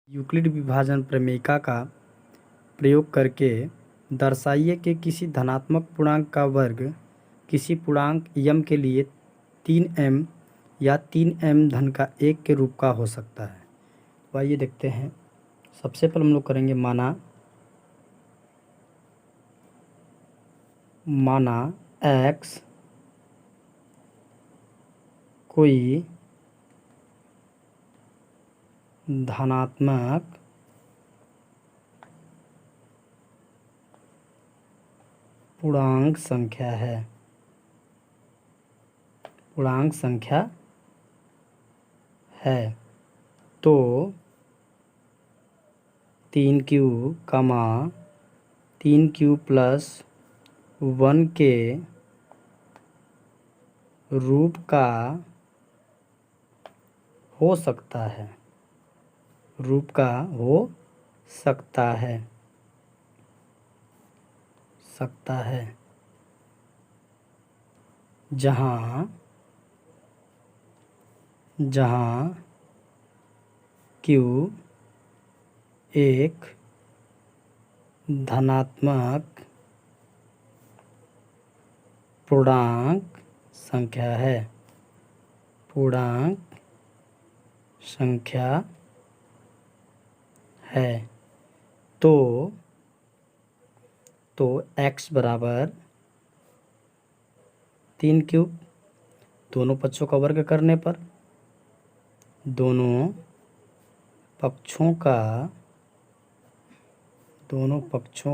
Euclid विभाजन प्रमेयिका का प्रयोग करके दर्शाइए कि किसी धनात्मक पूर्णांक का वर्ग किसी पूर्णांक यम के लिए 3m या 3m धन का 1 के रूप का हो सकता है। तो आइए देखते हैं। सबसे पहले हम लोग करेंगे माना x कोई धनात्मक पूर्णांक संख्या है तो 3q प्लस 1 के रूप का हो सकता है जहाँ q एक धनात्मक पूर्णांक संख्या है तो x बराबर 3q, दोनों पक्षों का वर्ग करने पर दोनों पक्षों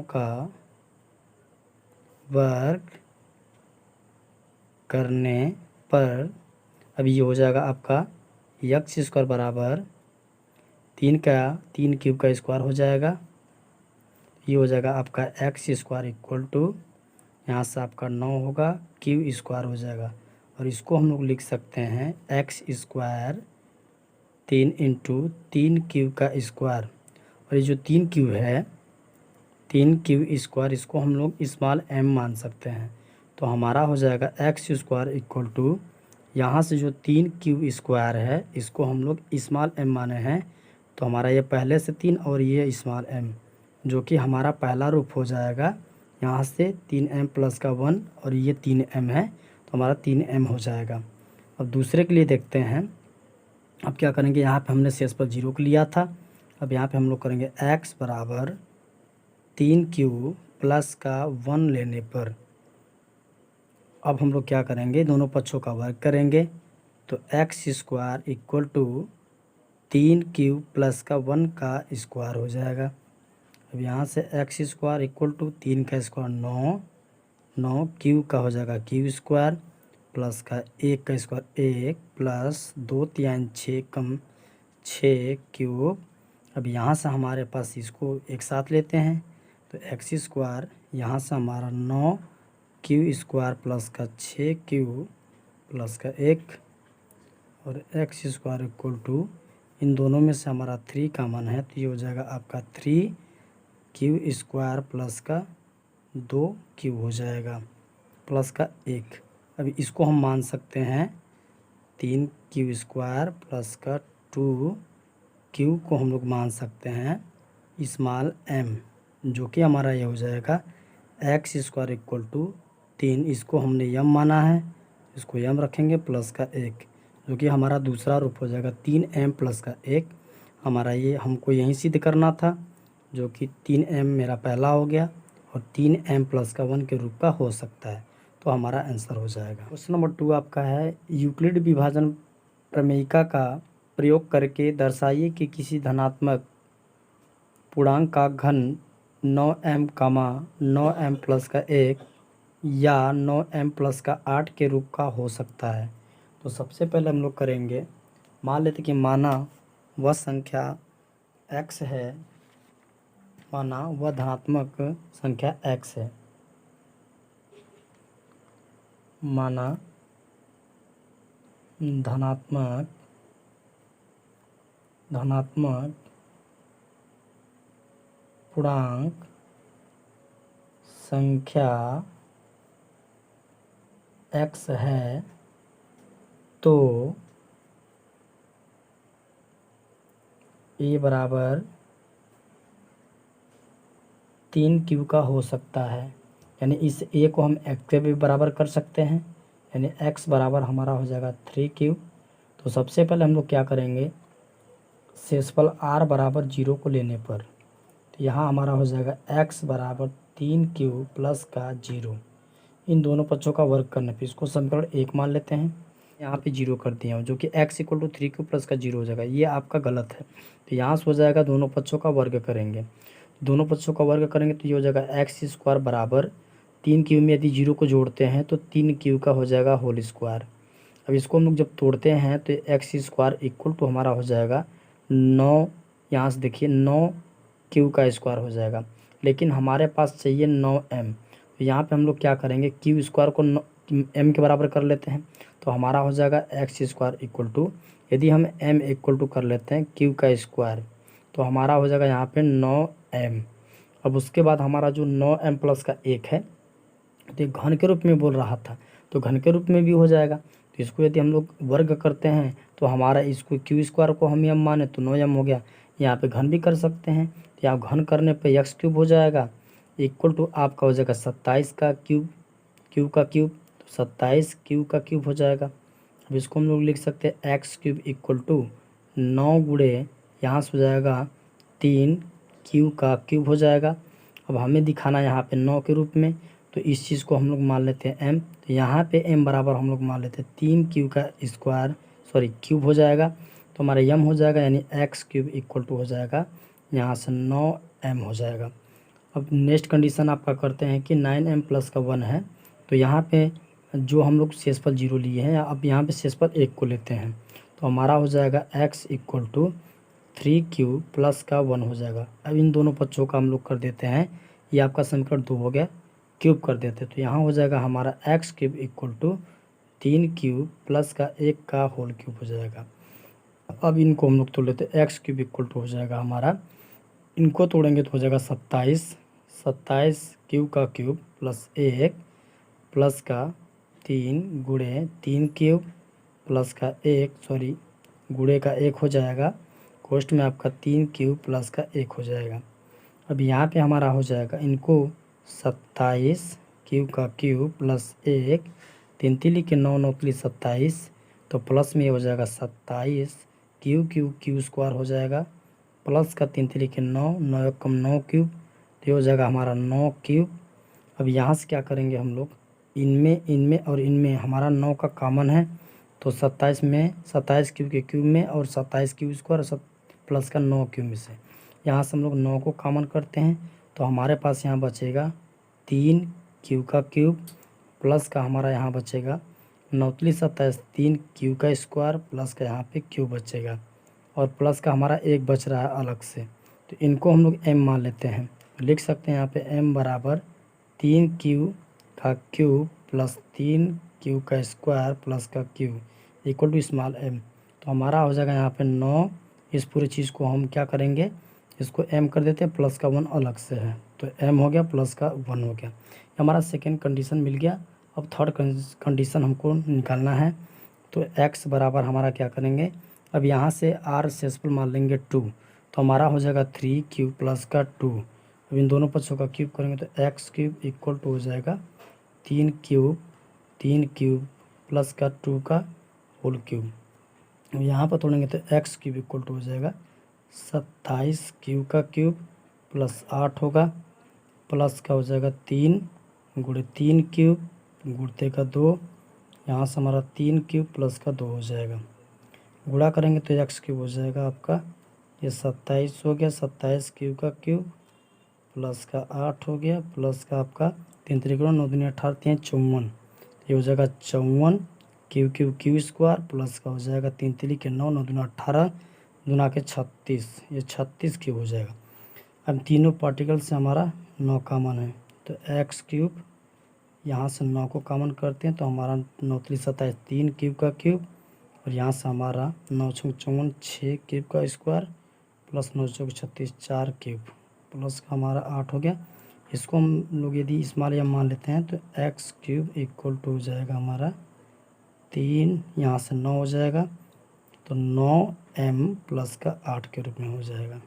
का वर्ग करने पर अब ये हो जाएगा आपका x स्क्वायर बराबर 3 क्यूब का स्क्वायर हो जाएगा। ये हो जाएगा आपका x स्क्वायर इक्वल टू यहाँ से आपका 9 होगा, क्यू स्क्वायर हो जाएगा और इसको हम लोग लिख सकते हैं x स्क्वायर 3 इंटू 3 क्यू का स्क्वायर। और ये जो 3 क्यू है 3 क्यू स्क्वायर, इसको हम लोग स्मॉल m मान सकते हैं। तो हमारा हो जाएगा x स्क्वायर इक्वल टू यहाँ से जो 3 क्यू स्क्वायर है इसको हम लोग स्मॉल m माने हैं, तो हमारा ये पहले से 3 और ये स्मॉल m, जो कि हमारा पहला रूप हो जाएगा। यहाँ से 3m प्लस का 1 और ये 3m है तो हमारा 3m हो जाएगा। अब दूसरे के लिए देखते हैं। अब क्या करेंगे, यहाँ पे हमने शेष पर 0 को लिया था। अब यहाँ पे हम लोग करेंगे x बराबर 3q प्लस का 1 लेने पर अब हम लोग क्या करेंगे, दोनों पक्षों का वर्ग करेंगे तो x square equal to 3q plus का 1 का स्क्वायर हो जाएगा। अब यहाँ से x स्क्वायर इक्वल टू 3 का स्क्वायर 9 क्यू का हो जाएगा क्यू स्क्वायर प्लस का 1 का स्क्वायर 1 प्लस 2 3 6 कम 6 क्यूब। अब यहाँ से हमारे पास इसको एक साथ लेते हैं तो x स्क्वायर यहाँ से हमारा 9 क्यू स्क्वायर प्लस का 6 क्यू प्लस का 1 और x स्क्वायर इक्वल टू इन दोनों में से हमारा 3 कॉमन है तो ये हो जाएगा आपका 3 क्यू स्क्वायर प्लस का 2 क्यू हो जाएगा प्लस का 1। अभी इसको हम मान सकते हैं 3 क्यू स्क्वायर प्लस का 2 क्यू को हम लोग मान सकते हैं स्मॉल m, जो कि हमारा ये हो जाएगा x स्क्वायर इक्वल टू 3, इसको हमने यम माना है, इसको यम रखेंगे प्लस का 1, जो कि हमारा दूसरा रूप हो जाएगा 3m प्लस का 1। हमारा ये हमको यहीं सिद्ध करना था, जो कि 3m मेरा पहला हो गया और 3m प्लस का 1 के रूप का हो सकता है, तो हमारा आंसर हो जाएगा। क्वेश्चन नंबर 2 आपका है, यूक्लिड विभाजन प्रमेयिका का प्रयोग करके दर्शाइए कि किसी धनात्मक पूर्णांक का घन 9m 9m प्लस का 1 या 9m प्लस का 8 के रूप का हो सकता है। तो सबसे पहले हम लोग करेंगे, मान लेते कि माना वह संख्या x है, माना वह धनात्मक संख्या x है, माना धनात्मक पूर्णांक संख्या x है तो ए बराबर 3 क्यू का हो सकता है, यानी इस ए को हम एक्स के भी बराबर कर सकते हैं, यानी एक्स बराबर हमारा हो जाएगा 3 क्यू। तो सबसे पहले हम लोग क्या करेंगे, शेषफल आर बराबर 0 को लेने पर, तो यहाँ हमारा हो जाएगा एक्स बराबर 3 क्यू प्लस का 0। इन दोनों पक्षों का वर्ग करने पे इसको समीकरण 1 मान लेते हैं, यहाँ पे 0 कर दिया हूँ, जो कि x equal to 3 Q plus का 0 हो जाएगा। ये आपका गलत है, तो यहाँ से हो जाएगा दोनों पक्षों का वर्ग करेंगे, दोनों पक्षों का वर्ग करेंगे तो ये हो जाएगा एक्स स्क्वायर बराबर 3 क्यू में यदि 0 को जोड़ते हैं तो 3 क्यू का हो जाएगा होल स्क्वायर। अब इसको हम लोग जब तोड़ते हैं तो एक्स स्क्वायर इक्वल टू हमारा हो जाएगा 9, यहाँ से देखिए 9 क्यू का स्क्वायर हो जाएगा, लेकिन हमारे पास चाहिए 9m। तो यहाँ पे हम लोग क्या करेंगे, क्यू स्क्वायर को एम के बराबर कर लेते हैं, तो हमारा हो जाएगा एक्स स्क्वायर इक्वल टू, यदि हम एम इक्वल टू कर लेते हैं क्यू का स्क्वायर, तो हमारा हो जाएगा यहाँ पे 9m। अब उसके बाद हमारा जो 9m प्लस का 1 है, तो ये घन के रूप में बोल रहा था, तो घन के रूप में भी हो जाएगा। तो इसको यदि हम लोग वर्ग करते हैं तो हमारा इसको क्यू स्क्वायर को हम एम माने तो 9m हो गया। यहाँ पे घन भी कर सकते हैं, तो यहाँ घन करने पे एक्स क्यूब हो जाएगा इक्वल टू आपका हो जाएगा 27 का क्यूब, क्यू का क्यूब, तो 27 क्यू का क्यूब हो जाएगा। अब इसको हम लोग लिख सकते हैं एक्स क्यूब इक्वल टू 9 गुणे यहाँ से हो जाएगा 3 क्यू का क्यूब हो जाएगा। अब हमें दिखाना है यहाँ पे 9 के रूप में, तो इस चीज़ को हम लोग मान लेते हैं m, तो यहाँ पे m बराबर हम लोग मान लेते हैं 3 क्यू का स्क्वायर सॉरी क्यूब हो जाएगा, तो हमारा m हो जाएगा, यानी एक्स क्यूब इक्वल टू हो जाएगा यहाँ से 9m हो जाएगा। अब नेक्स्ट कंडीशन आपका करते हैं कि 9m प्लस का 1 है, तो यहाँ पे जो हम लोग शेषफल 0 लिए हैं, अब यहाँ पे शेषफल 1 को लेते हैं, तो हमारा हो जाएगा x equal to 3 Q plus का 1 हो जाएगा। अब इन दोनों पक्षों का हम लोग कर देते हैं, ये आपका समीकरण 2 हो गया, क्यूब कर देते, तो यहाँ हो जाएगा हमारा X cube equal to 3 Q plus का 1 का होल क्यूब हो जाएगा। अब इनको हम लोग तोड़ लेते हैं, एक्स क्यूब इक्वल टू हो जाएगा हमारा, इनको तोड़ेंगे तो हो जाएगा 27 क्यू का क्यूब प्लस 1 प्लस का 3 गुणे 3 क्यूब प्लस का 1 सॉरी गुणे का 1 हो जाएगा, कोष्ट में आपका 3 क्यूब प्लस का 1 हो जाएगा। अब यहाँ पे हमारा हो जाएगा इनको 27 क्यू का क्यूब प्लस 1, 3 तिली के 9 9 तिली 27, तो प्लस में हो जाएगा 27 क्यू क्यू क्यू स्क्वायर हो जाएगा, प्लस का 3 तिली के 9 9 कम 9 क्यूब, तो ये हो जाएगा हमारा 9 क्यूब। अब यहाँ से क्या करेंगे हम लोग, इनमें और इनमें हमारा 9 का कॉमन है, तो 27 में 27 क्यू के क्यूब में और 27 क्यू स्क्वायर प्लस का 9 क्यूब में से यहाँ से हम लोग 9 को कॉमन करते हैं, तो हमारे पास यहाँ बचेगा 3 क्यू का क्यूब प्लस का हमारा यहाँ बचेगा 9 तिली 27 3 क्यू का स्क्वायर प्लस का यहाँ पे क्यूब बचेगा, और प्लस का हमारा 1 बच रहा है अलग से, तो इनको हम लोग m मान लेते हैं। लिख सकते हैं यहाँ पे m बराबर 3 क्यू का क्यूब प्लस 3 क्यू का स्क्वायर प्लस का cube equal to small m, तो हमारा हो जाएगा यहाँ पे 9। इस पूरी चीज़ को हम क्या करेंगे, इसको m कर देते हैं, प्लस का 1 अलग से है, तो m हो गया प्लस का 1 हो गया। हमारा सेकेंड कंडीशन मिल गया। अब थर्ड कंडीशन हमको निकालना है, तो x बराबर हमारा क्या करेंगे, अब यहाँ से r शेषफल मान लेंगे 2, तो हमारा हो जाएगा 3 क्यूब प्लस का 2। अब इन दोनों पक्षों का क्यूब करेंगे तो एक्स क्यूब इक्वल टू हो जाएगा 3 क्यूब प्लस का 2 का होल क्यूब। अब यहाँ पर तोड़ेंगे तो एक्स क्यूब इक्वल टू हो जाएगा 27 क्यू का क्यूब प्लस 8 होगा, प्लस का हो जाएगा 3 गुणे 3 क्यूब गुणते का 2, यहाँ से हमारा 3 क्यूब प्लस का 2 हो जाएगा, गुणा करेंगे तो एक्स क्यूब हो जाएगा आपका, ये 27 हो गया, 27 क्यू का क्यूब प्लस का 8 हो गया, प्लस का आपका 3 त्रिकोण 9 दूनी 18 3 54, ये हो जाएगा 54 Q Q Q square plus का हो जाएगा 3 तिली के 9 9 दूना 18 दूना के 36, ये 36 क्यूब हो जाएगा। अब तीनों पार्टिकल से हमारा 9 कॉमन है, तो एक्स क्यूब यहाँ से 9 को कॉमन करते हैं, तो हमारा 9 तिली 27 3 क्यूब का क्यूब, और यहाँ से हमारा 9 छक 54 6 क्यूब का स्क्वायर प्लस 9 चौक 36 4 क्यूब प्लस का हमारा 8 हो गया। इसको हम लोग यदि स्मॉल या मान लेते हैं तो एक्स क्यूब इक्वल टू हो जाएगा हमारा 3, यहाँ से 9 हो जाएगा, तो एम प्लस का 8 के रूप में हो जाएगा।